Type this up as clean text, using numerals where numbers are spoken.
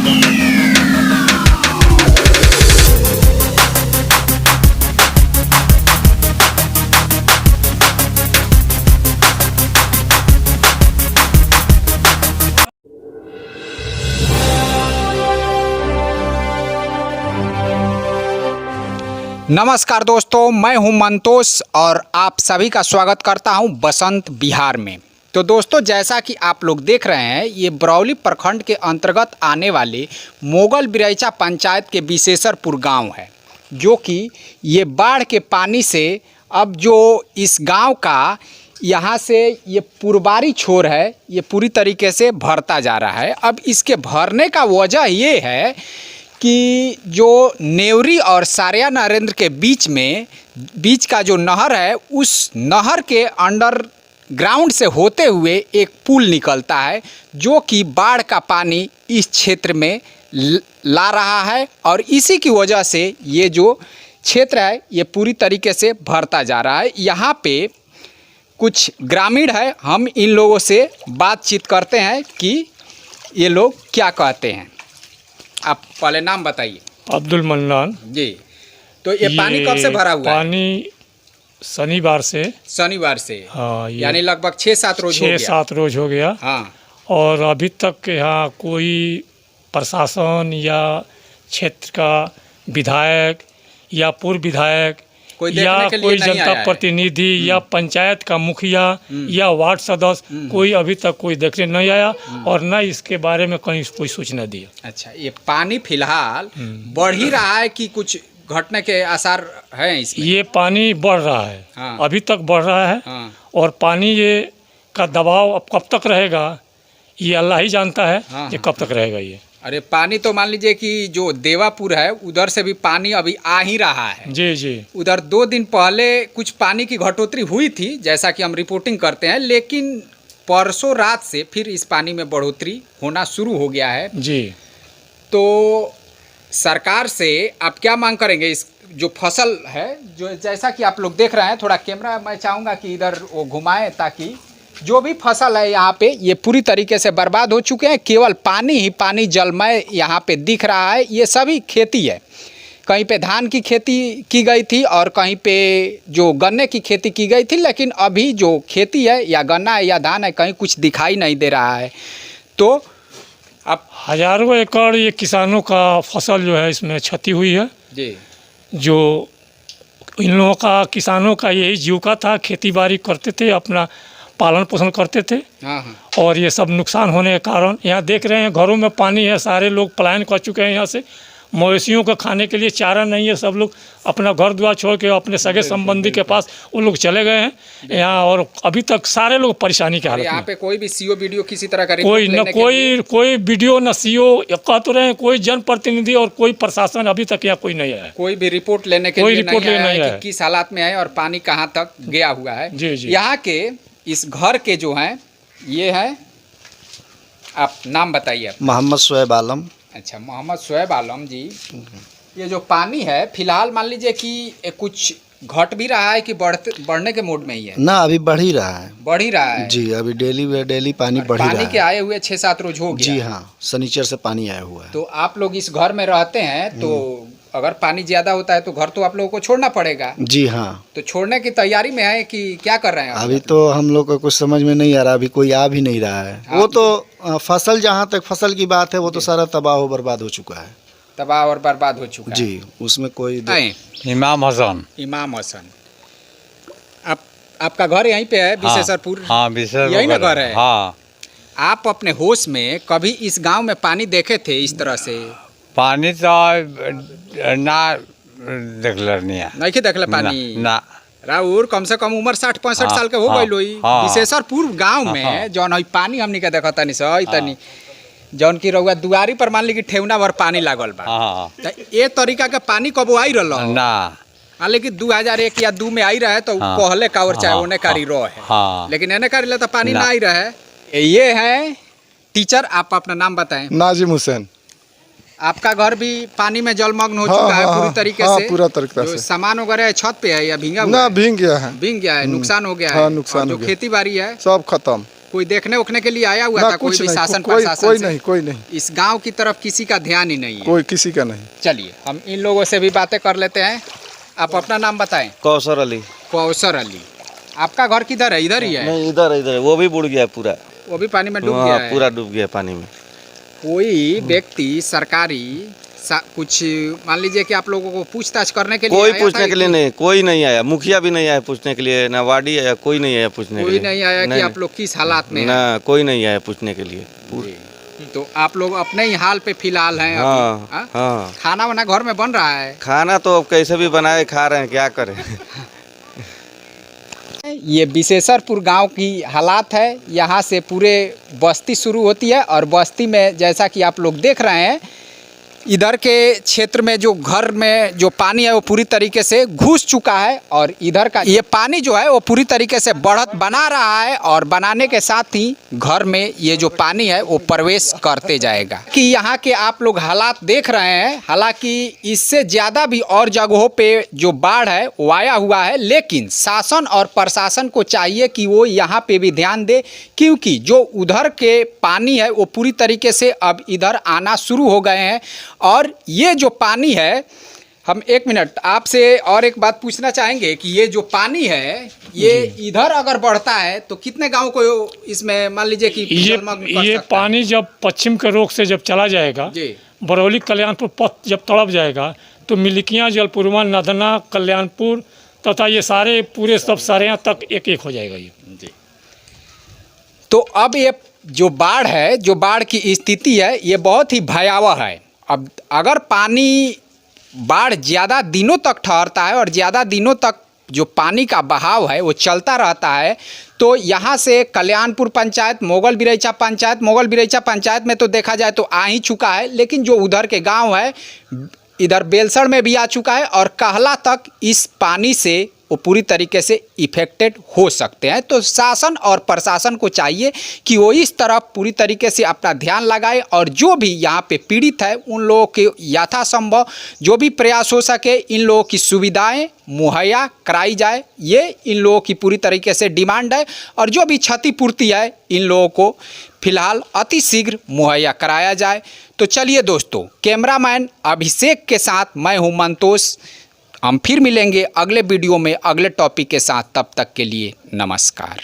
नमस्कार दोस्तों, मैं हूं मंतोष और आप सभी का स्वागत करता हूं बसंत बिहार में। तो दोस्तों, जैसा कि आप लोग देख रहे हैं, ये बरौली प्रखंड के अंतर्गत आने वाले मोगल बिरैचा पंचायत के विशेषरपुर गांव है, जो कि ये बाढ़ के पानी से अब जो इस गांव का यहाँ से ये पुरबारी छोर है, ये पूरी तरीके से भरता जा रहा है। अब इसके भरने का वजह ये है कि जो नेवरी और सारिया नरेंद्र के बीच का जो नहर है, उस नहर के अंडर ग्राउंड से होते हुए एक पुल निकलता है, जो कि बाढ़ का पानी इस क्षेत्र में ला रहा है और इसी की वजह से ये जो क्षेत्र है ये पूरी तरीके से भरता जा रहा है। यहाँ पे कुछ ग्रामीण है, हम इन लोगों से बातचीत करते हैं कि ये लोग क्या कहते हैं। आप पहले नाम बताइए। अब्दुल मन्नान जी। तो ये पानी कब से भरा हुआ है? पानी शनिवार से। हाँ, यानी लगभग 6-7 रोज हो गया। 6-7 रोज हो गया। हाँ। और अभी तक यहाँ कोई प्रशासन या क्षेत्र का विधायक या पूर्व विधायक या कोई जनता प्रतिनिधि या पंचायत का मुखिया या वार्ड सदस्य कोई अभी तक कोई देखने नहीं आया और न इसके बारे में कहीं कोई सूचना दिया। अच्छा, ये पानी फिलहाल बढ़ ही रहा है कि कुछ घटने के आसार हैं इसमें? ये पानी बढ़ रहा है। हाँ। अभी तक बढ़ रहा है। हाँ। और पानी ये का दबाव अब कब तक रहेगा ये अल्लाह ही जानता है। हाँ। ये कब तक रहेगा ये। अरे पानी तो मान लीजिए कि जो देवापुर है उधर से भी पानी अभी आ ही रहा है। जी जी। उधर 2 दिन पहले कुछ पानी की घटोतरी हुई थी, जैसा कि हम रिपोर्टिंग करते हैं, लेकिन परसों रात से फिर इस पानी में बढ़ोतरी होना शुरू हो गया है। जी। तो सरकार से आप क्या मांग करेंगे? इस जो फसल है, जो जैसा कि आप लोग देख रहे हैं, थोड़ा कैमरा मैं चाहूँगा कि इधर वो घुमाएं, ताकि जो भी फसल है यहाँ पे ये पूरी तरीके से बर्बाद हो चुके हैं। केवल पानी ही पानी जलमय यहाँ पे दिख रहा है। ये सभी खेती है, कहीं पे धान की खेती की गई थी और कहीं पे जो गन्ने की खेती की गई थी, लेकिन अभी जो खेती है या गन्ना है या धान है, कहीं कुछ दिखाई नहीं दे रहा है। तो अब हजारों एकड़ ये किसानों का फसल जो है इसमें क्षति हुई है। जी। जो इन लोगों का, किसानों का यही जीविका था, खेती बाड़ी करते थे, अपना पालन पोषण करते थे। हाँ हाँ। और ये सब नुकसान होने के कारण यहाँ देख रहे हैं घरों में पानी है, सारे लोग पलायन कर चुके हैं यहाँ से। मवेशियों को खाने के लिए चारा नहीं है, सब लोग अपना घर द्वार छोड़ के अपने सगे संबंधी के पास वो लोग चले गए हैं यहाँ। और अभी तक सारे लोग परेशानी के हालत में। यहाँ पे कोई भी सीओ वीडियो किसी तरह का कोई न कोई वीडियो न सीओ कह तो रहे हैं, कोई जनप्रतिनिधि और कोई प्रशासन अभी तक यहाँ कोई नहीं है। कोई भी रिपोर्ट लेने के लिए नहीं आया कि किस हालात में है और पानी कहाँ तक गया हुआ है। जी जी। यहाँ के इस घर के जो हैं ये है, आप नाम बताइए। मोहम्मद शुएब आलम। अच्छा, मोहम्मद शुएब आलम जी। ये जो पानी है फिलहाल मान लीजिए कि कुछ घट भी रहा है कि बढ़ने के मोड में ही है? ना, अभी बढ़ ही रहा है। बढ़ ही रहा है जी। अभी डेली पानी बढ़ ही रहा है। पानी के आए हुए 6-7 रोज हो गया। जी हाँ, शनिचर से पानी आया हुआ है। तो आप लोग इस घर में रहते हैं, तो अगर पानी ज़्यादा होता है तो घर तो आप लोगों को छोड़ना पड़ेगा। जी हाँ। तो छोड़ने की तैयारी में है कि क्या कर रहे हैं? अभी तो हम लोग को कुछ समझ में नहीं आ रहा, अभी कोई आ भी नहीं रहा है। वो तो फसल, जहाँ तक फसल की बात है वो तो सारा तबाह हो बर्बाद हो चुका है। तबाह और बर्बाद हो चुका है जी। उसमें कोई इमाम हसन। आपका घर यहीं पे है विशेषरपुर? हाँ, विशेषरपुर यही ना घर है? हाँ। आप अपने होश में कभी इस गांव में पानी देखे थे इस तरह से? पानी तो ना देखले पानी ना। राउर कम से कम उम्र 60-65 साल के हो गई लोई। विशेषरपुर गांव में जौन है पानी हमनी के देखा तनी सही तनी, जौन की रउआ दुआरी पर मान ली कि ठेवना भर पानी लागल बा। ये तरीका के पानी कबो आई रहा ना? लेकिन 2001 या 2 में आई रहे तो कहले कावर चाहे ओने कारी रहे, लेकिन एने कारी तो पानी ना आई रहे। ये है टीचर, आप अपना नाम बताएं। नाजिम हुसैन। आपका घर भी पानी में जलमग्न हो चुका है पूरी तरीके से? पूरा तरीका से। सामान वगैरह छत पे है या भींगा हुआ ना? है? भींग गया है। भींग गया है, नुकसान हो गया है। हाँ, नुकसान हो गया। जो खेती बाड़ी है सब खत्म। कोई देखने उखने के लिए आया हुआ था? कोई भी शासन प्रशासन से? कोई नहीं, इस गांव की तरफ किसी का ध्यान ही नहीं है? कोई किसी का नहीं। चलिए हम इन लोगों से भी बातें कर लेते हैं। आप अपना नाम बताएं। कौसर अली। कौसर अली। आपका घर किधर है? इधर ही है? नहीं, इधर है, वो भी बुड़ गया पूरा। वो भी पानी में डूब हाँ, गया है? पूरा डूब गया पानी में। कोई व्यक्ति सरकारी कुछ मान लीजिए कि आप लोगों को पूछताछ करने के लिए कोई आया पूछने था के लिए नहीं, कोई नहीं आया, मुखिया भी नहीं आया पूछने के लिए, ना वार्डी आया, कोई नहीं आया पूछने के कोई लिए। नहीं आया कि आप लोग किस हालात में हैं? ना, कोई नहीं आया पूछने के लिए। जी। तो आप लोग अपने ही हाल पे फिलहाल हैं अभी? हाँ, हाँ? हाँ। खाना वाना घर में बन रहा है? खाना तो अब कैसे भी बनाए खा रहे हैं, क्या करें। ये विशेषरपुर गांव की हालात है। यहाँ से पूरे बस्ती शुरू होती है और बस्ती में जैसा कि आप लोग देख रहे हैं, इधर के क्षेत्र में जो घर में जो पानी है वो पूरी तरीके से घुस चुका है और इधर का ये पानी जो है वो पूरी तरीके से बढ़त बना रहा है और बनाने के साथ ही घर में ये जो पानी है वो प्रवेश करते जाएगा। कि यहाँ के आप लोग हालात देख रहे हैं, हालांकि इससे ज़्यादा भी और जगहों पे जो बाढ़ है वो आया हुआ है, लेकिन शासन और प्रशासन को चाहिए कि वो यहाँ पे भी ध्यान दे, क्योंकि जो उधर के पानी है वो पूरी तरीके से अब इधर आना शुरू हो गए हैं। और ये जो पानी है, हम एक मिनट आपसे और एक बात पूछना चाहेंगे कि ये जो पानी है ये इधर अगर बढ़ता है तो कितने गांव को इसमें मान लीजिए कि जलमग्न कर ये सकता पानी जब पश्चिम के रोक से जब चला जाएगा, जी। बरौली कल्याणपुर पथ जब तड़प जाएगा तो मिलिकियाँ, जलपुरवा, नदना, कल्याणपुर तथा ये सारे पूरे सब सारे तक एक एक हो जाएगा ये। जी। तो अब ये जो बाढ़ है, जो बाढ़ की स्थिति है ये बहुत ही भयावह है। अब अगर पानी बाढ़ ज़्यादा दिनों तक ठहरता है और ज़्यादा दिनों तक जो पानी का बहाव है वो चलता रहता है, तो यहाँ से कल्याणपुर पंचायत, मोगल बिरैचा पंचायत में तो देखा जाए तो आ ही चुका है, लेकिन जो उधर के गांव है, इधर बेलसड़ में भी आ चुका है और कहला तक इस पानी से वो पूरी तरीके से इफ़ेक्टेड हो सकते हैं। तो शासन और प्रशासन को चाहिए कि वो इस तरफ पूरी तरीके से अपना ध्यान लगाए और जो भी यहाँ पे पीड़ित है उन लोगों के यथासंभव जो भी प्रयास हो सके इन लोगों की सुविधाएं मुहैया कराई जाए, ये इन लोगों की पूरी तरीके से डिमांड है। और जो भी क्षतिपूर्ति है इन लोगों को फिलहाल अति शीघ्र मुहैया कराया जाए। तो चलिए दोस्तों, कैमरामैन अभिषेक के साथ मैं हूँ मंतोष। हम फिर मिलेंगे अगले वीडियो में अगले टॉपिक के साथ। तब तक के लिए नमस्कार।